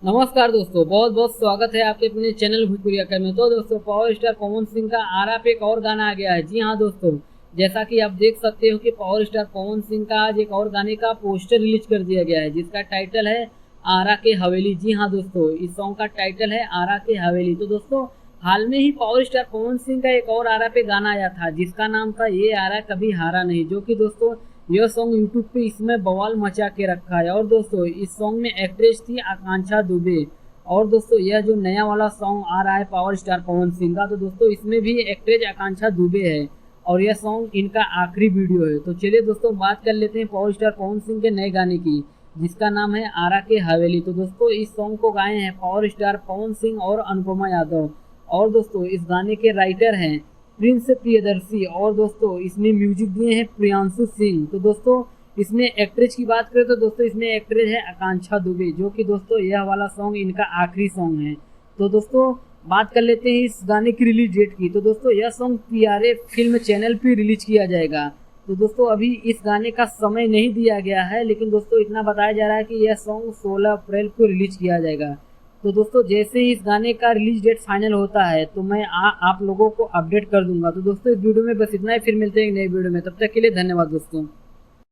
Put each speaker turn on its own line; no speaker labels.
नमस्कार दोस्तों, बहुत बहुत स्वागत है आपके अपने चैनल भोजपुरी अकादमी में। तो दोस्तों, पावर स्टार पवन सिंह का आरा पे एक और गाना आ गया है। जी हाँ दोस्तों, जैसा कि आप देख सकते हो कि पावर स्टार पवन सिंह का आज एक और गाने का पोस्टर रिलीज कर दिया गया है, जिसका टाइटल है आरा के हवेली। जी हाँ दोस्तों, इस सॉन्ग का टाइटल है आरा के हवेली। तो दोस्तों, हाल में ही पावर स्टार पवन सिंह का एक और आरा पे गाना आया था, जिसका नाम था ये आरा कभी हारा नहीं, जो कि दोस्तों यह सॉन्ग यूट्यूब पे इसमें बवाल मचा के रखा है। और दोस्तों, इस सॉन्ग में एक्ट्रेस थी आकांक्षा दुबे। और दोस्तों, यह जो नया वाला सॉन्ग आ रहा है पावर स्टार पवन सिंह का, तो दोस्तों इसमें भी एक्ट्रेस आकांक्षा दुबे है और यह सॉन्ग इनका आखिरी वीडियो है। तो चलिए दोस्तों, बात कर लेते हैं पावर स्टार पवन सिंह के नए गाने की, जिसका नाम है आरा के हवेली। तो दोस्तों, इस सॉन्ग को गाए हैं पावर स्टार पवन सिंह और अनुपमा यादव। और दोस्तों, इस गाने के राइटर हैं प्रिंस प्रियदर्शी। और दोस्तों, इसमें म्यूजिक दिए हैं प्रियांशु सिंह। तो दोस्तों, इसमें एक्ट्रेस की बात करें तो दोस्तों इसमें एक्ट्रेस है आकांक्षा दुबे, जो कि दोस्तों यह वाला सॉन्ग इनका आखिरी सॉन्ग है। तो दोस्तों, बात कर लेते हैं इस गाने की रिलीज डेट की। तो दोस्तों, यह सॉन्ग पीआरए फिल्म चैनल पे रिलीज किया जाएगा। तो दोस्तों, अभी इस गाने का समय नहीं दिया गया है, लेकिन दोस्तों इतना बताया जा रहा है कि यह सॉन्ग 16 अप्रैल को रिलीज किया जाएगा। तो दोस्तों, जैसे ही इस गाने का रिलीज डेट फाइनल होता है तो मैं आप लोगों को अपडेट कर दूंगा। तो दोस्तों, इस वीडियो में बस इतना ही, फिर मिलते हैं एक नए वीडियो में। तब तक के लिए धन्यवाद दोस्तों।